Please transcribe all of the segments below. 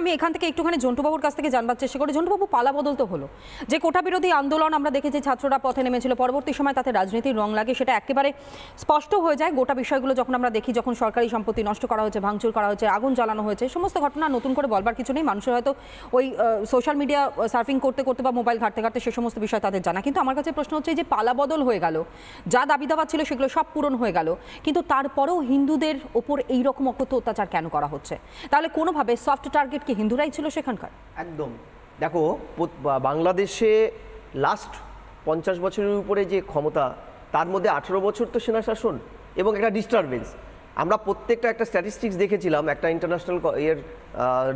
আমি এখান থেকে একটুখানি জন্টুবাবুর কাছ থেকে জানবার চেষ্টা করি। জন্টুবাবু, পালা বদল তো হলো, যে কোটা বিরোধী আন্দোলন আমরা দেখেছি ছাত্ররা পথে নেমেছিল, পরবর্তী সময় তাতে রাজনীতির রং লাগে, সেটা একেবারে স্পষ্ট হয়ে যায়। গোটা বিষয়গুলো যখন আমরা দেখি, যখন সরকারি সম্পত্তি নষ্ট করা হয়েছে, ভাঙচুর করা হয়েছে, আগুন জ্বালানো হয়েছে, সমস্ত ঘটনা নতুন করে বলবার কিছু নেই। মানুষের হয়তো ওই সোশ্যাল মিডিয়া সার্ফিং করতে করতে বা মোবাইল ঘাটতে ঘাটতে সে সমস্ত বিষয় তাদের জানা। কিন্তু আমার কাছে প্রশ্ন হচ্ছে, যে পালা বদল হয়ে গেল, যা দাবি দাবা ছিল সেগুলো সব পূরণ হয়ে গেল, কিন্তু তারপরেও হিন্দুদের ওপর এইরকম অকথ্য অত্যাচার কেন করা হচ্ছে? তাহলে কোনোভাবে সফট টার্গেট কি হিন্দুরাই ছিল সেখানকার? একদম। দেখো, বাংলাদেশে লাস্ট 50 বছরের উপরে যে ক্ষমতা, তার মধ্যে 18 বছর তো সেনা শাসন এবং একটা ডিস্টারবেন্স। আমরা প্রত্যেকটা একটা স্ট্যাটিস্টিক্স দেখেছিলাম, একটা ইন্টারন্যাশনাল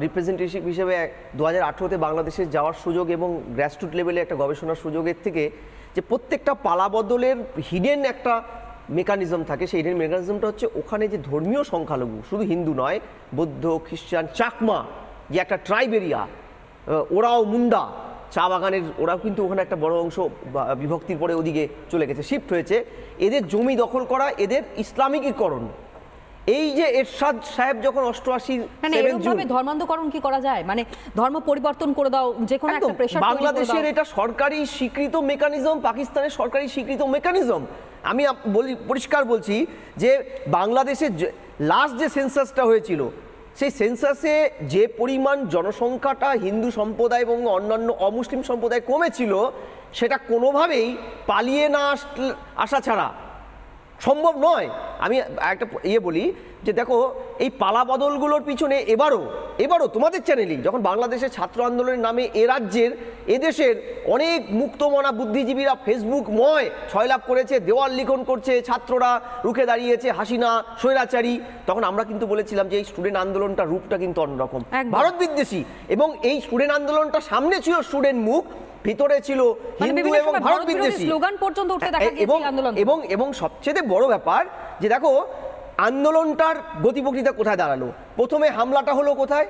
রিপ্রেজেন্টেটিভ হিসেবে 2018-তে বাংলাদেশে যাওয়ার সুযোগ এবং গ্রাসরুট লেভেলে একটা গবেষণার সুযোগের থেকে, যে প্রত্যেকটা পালা বদলের হিডেন একটা মেকানিজম থাকে। সেই হিডেন মেকানিজমটা হচ্ছে ওখানে যে ধর্মীয় সংখ্যালঘু, শুধু হিন্দু নয়, বৌদ্ধ, খ্রিস্টান, চাকমা যে একটা ট্রাইব এরিয়া, ওরাও মুন্ডা চা বাগানের, ওরাও কিন্তু ওখানে একটা বড় অংশ বিভক্তির পরে ওদিকে চলে গেছে, শিফট হয়েছে। এদের জমি দখল করা, এদের ইসলামিকীকরণ। এই যে এরশাদ সাহেব যখন 88 ধর্মান্তকরণ কি করা যায়, মানে ধর্ম পরিবর্তন করে দাও, যে কোনো একটা প্রেসার। বাংলাদেশের এটা সরকারি স্বীকৃত মেকানিজম, পাকিস্তানের সরকারি স্বীকৃত মেকানিজম। আমি পরিষ্কার বলছি যে বাংলাদেশের লাস্ট যে সেন্সাসটা হয়েছিল, সেই সেন্সাসে যে পরিমাণ জনসংখ্যাটা হিন্দু সম্প্রদায় এবং অন্যান্য অমুসলিম সম্প্রদায় কমেছিল, সেটা কোনোভাবেই পালিয়ে না আসা ছাড়া সম্ভব নয়। আমি একটা বলি যে দেখো, এই পালা বদলগুলোর পিছনে এবারও তোমাদের চ্যানেলেই যখন বাংলাদেশের ছাত্র আন্দোলনের নামে এদেশের অনেক মুক্তমনা বুদ্ধিজীবীরা ফেসবুকময় ছয়লাভ করেছে, দেওয়াল লিখন করছে, ছাত্ররা রুখে দাঁড়িয়েছে, হাসিনা স্বৈরাচারী, তখন আমরা কিন্তু বলেছিলাম যে এই স্টুডেন্ট আন্দোলনটা রূপটা কিন্তু অন্যরকম, ভারত বিদ্বেষী। এবং এই স্টুডেন্ট আন্দোলনটা সামনে ছিল স্টুডেন্ট মুখ, ভিতরে ছিল হিন্দু এবং ভারত বিদ্বেষী স্লোগান পর্যন্ত উঠতে দেখা গিয়েছে আন্দোলন। এবং সবচেয়ে বড় ব্যাপার যে দেখো, আন্দোলনটার গতিপ্রকৃতি কোথায় দাঁড়ালো। প্রথমে হামলাটা হলো কোথায়?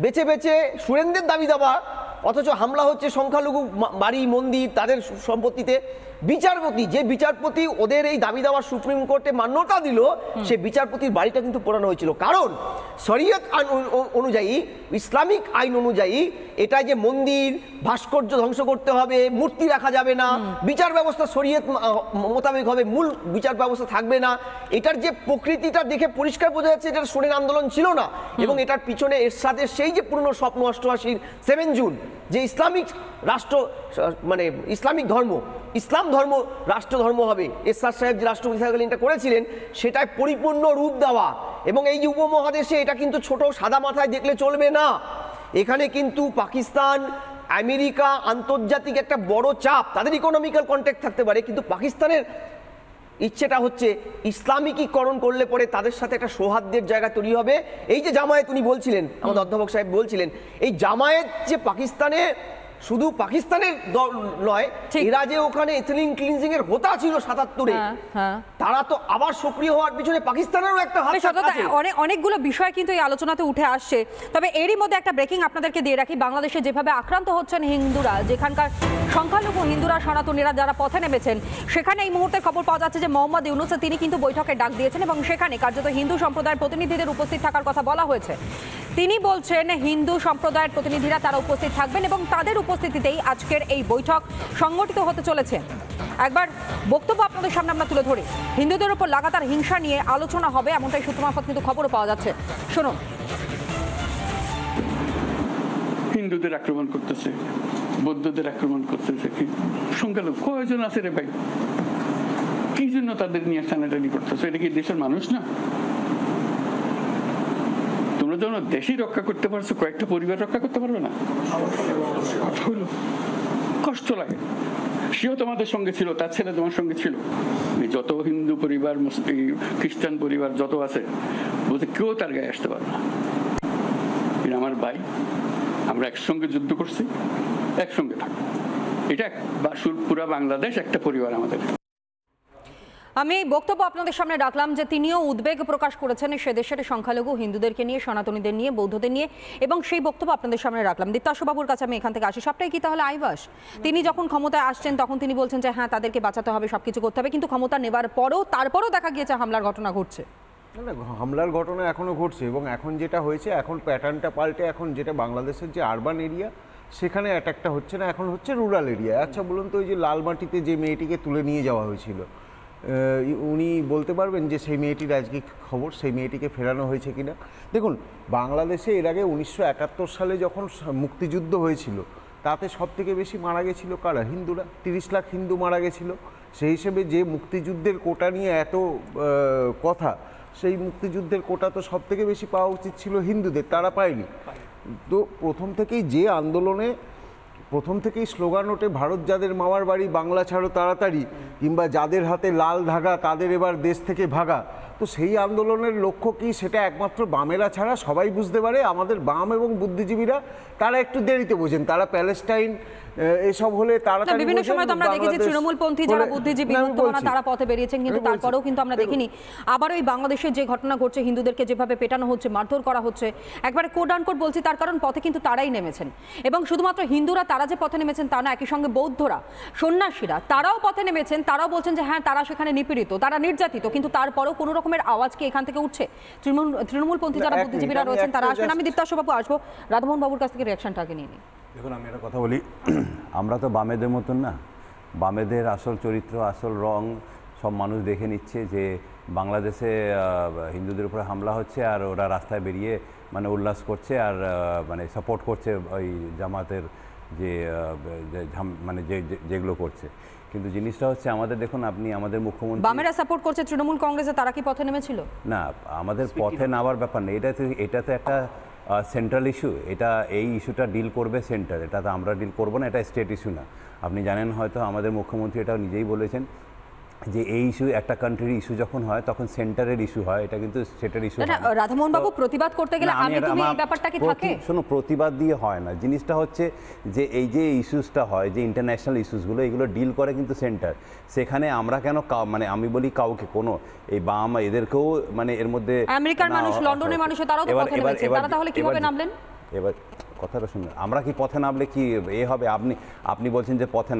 বেছে বেছে স্টুডেন্টদের দাবি দাবা, অথচ হামলা হচ্ছে সংখ্যালঘু বাড়ি, মন্দির, তাদের সম্পত্তিতে। যে বিচারপতি ওদের এই দাবি দাবা সুপ্রিম কোর্টে মান্যতা দিল, সে বিচারপতির বাড়িটা কিন্তু পোড়ানো হয়েছিল। কারণ শরিয়ত অনুযায়ী, ইসলামিক আইন অনুযায়ী, এটা যে মন্দির, ভাস্কর্য ধ্বংস করতে হবে, মূর্তি রাখা যাবে না, বিচার ব্যবস্থা শরিয়ত মোতাবেক হবে, মূল বিচার ব্যবস্থা থাকবে না। এটার যে প্রকৃতিটা দেখে পরিষ্কার বোঝা যাচ্ছে এটা স্টুডেন্ট আন্দোলন ছিল না। এবং এটার পিছনে এরশাদের সেই যে পুরনো স্বপ্ন 88-র 7 জুন, যে ইসলামিক রাষ্ট্র, মানে ইসলামিক ধর্ম, ইসলাম ধর্ম রাষ্ট্র ধর্ম হবে, এরশাদ সাহেব যে রাষ্ট্রপতি থাকাকালীন এটা করেছিলেন, সেটায় পরিপূর্ণ রূপ দেওয়া। এবং এই যে উপমহাদেশে এটা কিন্তু ছোট সাদা মাথায় দেখলে চলবে না। এখানে কিন্তু পাকিস্তান, আমেরিকা, আন্তর্জাতিক একটা বড় চাপ, তাদের ইকোনমিক্যাল কন্ট্যাক্ট থাকতে পারে, কিন্তু পাকিস্তানের ইচ্ছেটা হচ্ছে ইসলামিকীকরণ করলে পরে তাদের সাথে একটা সৌহার্দ্যের জায়গা তৈরি হবে। এই যে জামায়াত উনি বলছিলেন, আমাদের অধ্যাপক সাহেব বলছিলেন, এই জামায়াত যে পাকিস্তানে, শুধু পাকিস্তানের দল নয়, এরা যে ওখানে এথনিক ক্লিনজিং এর হোতা ছিল 77-এ, তারা তো আবার সক্রিয় হওয়ার পিছনে পাকিস্তানেরও একটা হাত আছে। অনেকগুলো বিষয় কিন্তু এই আলোচনাতে উঠে আসছে। তবে এরই মধ্যে একটা ব্রেকিং আপনাদেরকে দিয়ে রাখি। বাংলাদেশে যেভাবে আক্রান্ত হচ্ছেন হিন্দুরা, যেখানকার সংখ্যালঘু হিন্দুরা, সনাতনীরা যারা পথে নেমেছেন, সেখানে এই মুহূর্তে খবর পাওয়া যাচ্ছে যে মোহাম্মদ ইউনূস তিনি কিন্তু বৈঠকে ডাক দিয়েছেন এবং সেখানে কার্যত হিন্দু সম্প্রদায়ের প্রতিনিধিদের উপস্থিত থাকার কথা বলা হয়েছে। তিনি বলছেন হিন্দু সম্প্রদায়ের প্রতিনিধিরা তারা উপস্থিত থাকবেন এবং তাদের উপস্থিতিতেই আজকের এই বৈঠক সংগঠিত হতে চলেছে। একবার বক্তব্য আপনাদের সামনে আমরা তুলে ধরি। হিন্দুদের উপর লাগাতার হিংসা নিয়ে আলোচনা হবে, এমনটাই সূত্র মারফত কিন্তু খবরও পাওয়া যাচ্ছে। শুনুন। হিন্দুদের আক্রমণ করতেছে, বৌদ্ধদের আক্রমণ করতেছে, সংখ্যালঘু কয়জন আছে রে ভাই? কি জন্য তাদের নিয়ে টানাটানি করতেছে? এটা কি দেশের মানুষ না? তোমরা যখন দেশই রক্ষা করতে পারছো, কয়েকটা পরিবার রক্ষা করতে পারবে না? কষ্ট লাগে। সেও তোমাদের সঙ্গে ছিল, তার ছেলে তোমার সঙ্গে ছিল। যত হিন্দু পরিবার, মুসলিম, খ্রিস্টান পরিবার যত আছে, বলতে কেউ তার গায়ে আসতে পারে না। আমার ভাই, আমরা একসঙ্গে যুদ্ধ করছি, একসঙ্গে থাকবো। এটা পুরা বাংলাদেশ একটা পরিবার আমাদের। আমি বক্তব্য আপনাদের সামনে রাখলাম যে তিনিও উদ্বেগ প্রকাশ করেছেন সে দেশের সংখ্যালঘু হিন্দুদেরকে নিয়ে, সনাতনীদের নিয়ে, বৌদ্ধদের নিয়ে, এবং সেই বক্তব্য আপনাদের সামনে রাখলাম। দীপ্তাশুবাবুর কাছে আমি এখান থেকে আসি। সবটাই কি তাহলে আইবাস? তিনি যখন ক্ষমতায় আসছেন তখন তিনি বলছেন যে হ্যাঁ তাদেরকে বাঁচাতে হবে, সবকিছু করতে হবে, কিন্তু ক্ষমতা নেবার পরও তারপরও দেখা গিয়েছে হামলার ঘটনা ঘটছে। না, হামলার ঘটনা এখনও ঘটছে এবং এখন যেটা হয়েছে, এখন প্যাটার্নটা পাল্টে এখন যেটা বাংলাদেশের যে আরবান এরিয়া সেখানে অ্যাটাকটা হচ্ছে না, এখন হচ্ছে রুরাল এরিয়া। আচ্ছা বলুন তো, ওই যে লালমাটিতে যে মেয়েটিকে তুলে নিয়ে যাওয়া হয়েছিল, উনি বলতে পারবেন যে সেই মেয়েটির আজকে খবর, সেই মেয়েটিকে ফেরানো হয়েছে কিনা? দেখুন, বাংলাদেশে এর আগে 1971 সালে যখন মুক্তিযুদ্ধ হয়েছিল, তাতে সব থেকে বেশি মারা গেছিল কারা? হিন্দুরা। 30 লাখ হিন্দু মারা গেছিল। সেই হিসেবে যে মুক্তিযুদ্ধের কোটা নিয়ে এত কথা, সেই মুক্তিযুদ্ধের কোটা তো সব থেকে বেশি পাওয়া উচিত ছিল হিন্দুদের, তারা পায়নি। তো প্রথম থেকেই যে আন্দোলনে প্রথম থেকেই স্লোগান ওঠে ভারত যাদের মামার বাড়ি বাংলা ছাড়ো তাড়াতাড়ি, কিংবা যাদের হাতে লাল ধাগা তাদের এবার দেশ থেকে ভাগা, তো সেই আন্দোলনের লক্ষ্য কি সেটা একমাত্র বামেরা ছাড়া সবাই বুঝতে পারে। আমাদের বাম এবং বুদ্ধিজীবীরা তারা একটু দেরিতে বোঝেন, তারা প্যালেস্টাইন এসব হলে তাড়াতাড়ি বিভিন্ন সময় তো আমরা দেখেছি তৃণমূলপন্থী যারা বুদ্ধিজীবী বর্তমানে তারা পথে বেরিয়েছেন, কিন্তু তারপরেও কিন্তু আমরা দেখিনি আবার ওই বাংলাদেশের যে ঘটনা ঘটছে, হিন্দুদেরকে যেভাবে পেটানো হচ্ছে, মারধর করা হচ্ছে, একবারে কোড আনকোড বলছি, তার কারণ পথে কিন্তু তারাই নেমেছেন। এবং শুধুমাত্র হিন্দুরা তারা যে পথে নেমেছেন তা না, একই সঙ্গে বৌদ্ধরা, সন্ন্যাসীরা তারাও পথে নেমেছেন। তারাও বলছেন যে হ্যাঁ, তারা সেখানে নিপীড়িত, তারা নির্যাতিত, কিন্তু তারপরেও কোনো রকমের আওয়াজ কি এখান থেকে উঠছে? তৃণমূলপন্থী যারা বুদ্ধিজীবীরা রয়েছেন তারা আসবেন। আমি দীপ্তাংশু বাবু আসবো, রাধামোহন বাবুর কাছ থেকে রিয়াকশনটা আগে নিয়ে নিই। দেখুন, আমি একটা কথা বলি, আমরা তো বামেদের মতন না। বামেদের আসল চরিত্র, আসল রং সব মানুষ দেখে নিচ্ছে যে বাংলাদেশে হিন্দুদের উপরে হামলা হচ্ছে আর ওরা রাস্তায় বেরিয়ে মানে উল্লাস করছে আর মানে সাপোর্ট করছে ওই জামাতের যে মানে যেগুলো করছে। কিন্তু জিনিসটা হচ্ছে আমাদের, দেখুন আপনি আমাদের মুখ্যমন্ত্রী, বামেরা সাপোর্ট করছে তৃণমূল কংগ্রেসে, তারা কি পথে নেমেছিল? না, আমাদের পথে নামার ব্যাপার নেই। এটা তো একটা সেন্ট্রাল ইস্যু। এটা এই ইস্যুটা ডিল করবে সেন্টার, এটা তো আমরা ডিল করবো না, এটা স্টেট ইস্যু না। আপনি জানেন হয়তো আমাদের মুখ্যমন্ত্রী এটা নিজেই বলেছেন যে এই ইস্যু একটা কান্ট্রির ইস্যু যখন হয় তখন সেন্টারের ইস্যু হয়, এটা কিন্তু স্টেটের ইস্যু হয় না। রাধামোহন বাবু, প্রতিবাদ করতে গেলে আমি তুমি এই ব্যাপারটা কি থাকে? শোনো, প্রতিবাদ দিয়ে হয় না। জিনিসটা হচ্ছে যে এই যে ইস্যুসটা হয়, যে ইন্টারন্যাশনাল ইস্যুসগুলো, এগুলো ডিল করে কিন্তু সেন্টার। সেখানে আমরা কেন মানে আমি বলি কাউকে কোনো এই বাম এদেরকেও মানে এর মধ্যে, আমেরিকার মানুষ, লন্ডনের মানুষ, তারাও তো পথে নেমেছে, তারা তাহলে কিভাবে নামলেন? এবার কথাটা শুনুন, আমরা কি পথে নামলে কি এ হবে? আপনি বলছেন যে পথে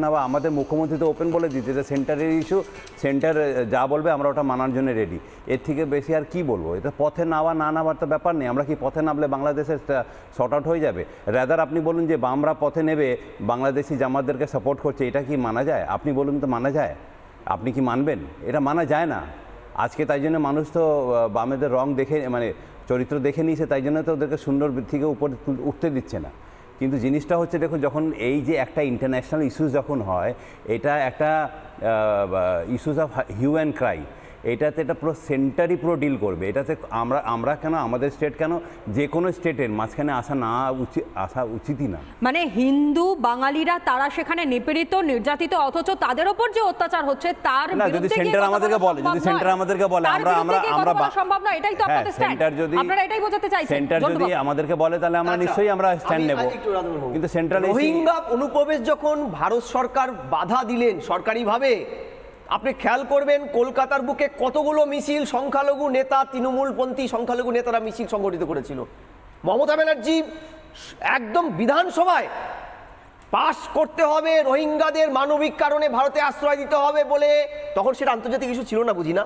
নামা, আমাদের মুখ্যমন্ত্রী তো ওপেন বলে দিচ্ছে যে সেন্টারের ইস্যু, সেন্টার যা বলবে আমরা ওটা মানার জন্য রেডি। এর থেকে বেশি আর কি বলবো? এটা পথে নামা না নামার তো ব্যাপার নেই। আমরা কি পথে নামলে বাংলাদেশের শর্ট আউট হয়ে যাবে? রাদার আপনি বলুন যে বামরা পথে নেবে, বাংলাদেশি জামাতদেরকে সাপোর্ট করছে, এটা কি মানা যায়? আপনি বলুন তো মানা যায়? আপনি কি মানবেন? এটা মানা যায় না। আজকে তাই জন্য মানুষ তো বামেদের রং দেখে মানে চরিত্র দেখে নিয়েছে, তাই জন্য তো ওদেরকে সুন্দর থেকে উপরে উঠতে দিচ্ছে না। কিন্তু জিনিসটা হচ্ছে, দেখুন, যখন এই যে একটা ইন্টারন্যাশনাল ইস্যুস যখন হয়, এটা একটা issues of hue and cry, এটাতে এটা পুরো সেন্টারই পুরো ডিল করবে। এটাতে আমরা কেন, আমাদের স্টেট কেন, যে কোনো স্টেটের মাঝখানে আসা উচিতই না। মানে হিন্দু বাঙালিরা তারা সেখানে নিপীড়িত, নির্যাতিত, অথচ তাদের উপর যে অত্যাচার হচ্ছে তার বিরুদ্ধে যদি সেন্টার আমাদেরকে বলে আমরা সম্ভব না, এটাই তো আপনাদের স্ট্যান্ড। আপনারা এটাই বোঝাতে চাইছেন। সেন্টার যদি আমাদেরকে বলে তাহলে আমরা নিশ্চয়ই আমরা স্ট্যান্ড নেব। কিন্তু সেন্ট্রাল রোহিঙ্গা অনুপ্রবেশ যখন ভারত সরকার বাধা দিলেন সরকারিভাবে, আপনি খেয়াল করবেন কলকাতার বুকে কতগুলো মিছিল সংখ্যালঘু নেতা, তৃণমূলপন্থী সংখ্যালঘু নেতারা মিছিল সংগঠিত করেছিল। মমতা ব্যানার্জি একদম বিধানসভায় পাশ করতে হবে, রোহিঙ্গাদের মানবিক কারণে ভারতে আশ্রয় দিতে হবে বলে, তখন সেটা আন্তর্জাতিক ইস্যু ছিল না, বুঝি না?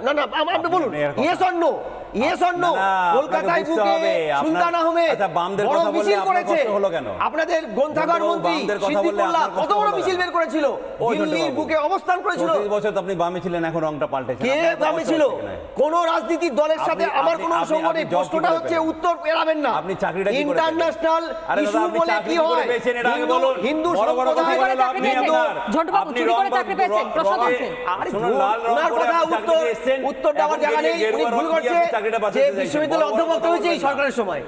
না না, আপনি বলুন yes or no, yes or no. কলকাতায় বুকে সুলতান আহমেদ বড় মিছিল করেছে, আপনাদের গ্রন্থাগার মন্ত্রী সিদ্দিকুল্লাহ কত বড় মিছিল বের করেছিল, দিল্লির বুকে অবস্থান করেছিল। 30 বছর তো আপনি বামে ছিলেন, এখন রংটা পাল্টেছেন। কে বামে ছিল? কোন রাজনৈতিক দলের সাথে আমার কোনো সঙ্গ নেই। প্রশ্নটা হচ্ছে উত্তর এড়াবেন না। আপনি চাকরিটা কি করে ইন্টারন্যাশনাল ইস্যু বলে কি হয়? হিন্দু সম্প্রদায় করে চাকরি পেয়েছেন, ঝন্টুবাবু চুরি করে চাকরি পেয়েছেন, প্রশ্ন করছেন। আরে ওনার কথা উত্তর দেওয়ার জায়গা নেই, উনি ভুল করছে যে বিশ্ববিদ্যালয়ে অধ্যাপক হয়েছে এই সরকারের সময়,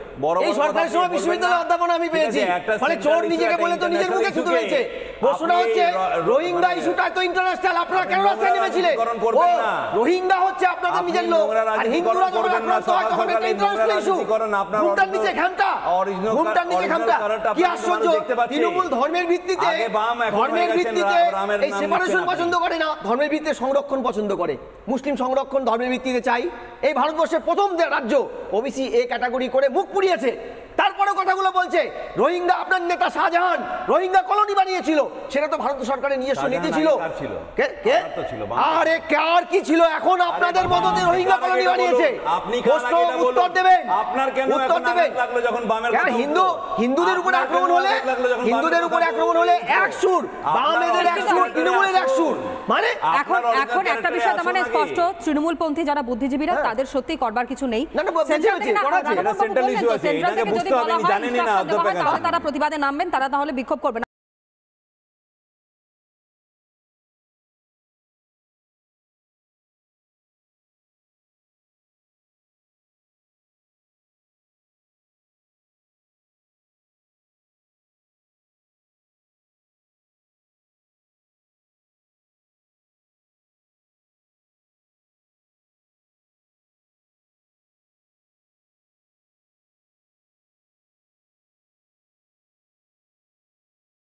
এই সরকারের সময় বিশ্ববিদ্যালয়ে অধ্যাপন আমি পেয়েছি, ফলে চোর নিজেকে বলে তো নিজের মুখে ছুতে হয়েছে। প্রশ্নটা হচ্ছে রোহিঙ্গা ইস্যুটা তো ইন্টারন্যাশনাল, আপনারা কেন রাস্তায় নেমেছিলেন? রোহিঙ্গা হচ্ছে আপনাদের নিজের লোক, আর হিন্দুরা যখন আক্রান্ত হয় তখন এটা ইন্টারন্যাশনাল ইস্যু। ঘুমটার নিচে ঘামটা, ঘুমটার নিচে ঘামটা, কি আশ্চর্য! তৃণমূল ধর্মের ভিত্তিতে এই সেপারেশন পছন্দ করে না, ধর্মের ভিত্তিতে সংরক্ষণ পছন্দ করে। মুসলিম সংরক্ষণ ধর্মের ভিত্তিতে চাই। এই ভারতবর্ষের প্রথম রাজ্য ওবিসি এ ক্যাটাগরি করে মুখ পুড়িয়েছে, তারপরে কথাগুলো বলছে। রোহিঙ্গা আপনার নেতা শাহজাহান রোহিঙ্গা কলোনি বানিয়েছিল, সেটা তো ভারত সরকারের নিজস্ব নীতি ছিল। আরে কার কি ছিল? এখন আপনাদের মদতে রোহিঙ্গা কলোনি বানিয়েছে। উত্তর দেবেন, উত্তর দেবেন। হিন্দুদের উপরে আক্রমণ হলে, হিন্দুদের উপরে আক্রমণ হলে এক সুর, বামেদের এক সুর, তৃণমূলের এক সুর। মানে এখন একটা বিষয় তার মানে স্পষ্ট, তৃণমূলপন্থী যারা বুদ্ধিজীবীরা তাদের সত্যি করবার কিছু নেই। তারা প্রতিবাদে নামবেন, তারা তাহলে বিক্ষোভ করবেন।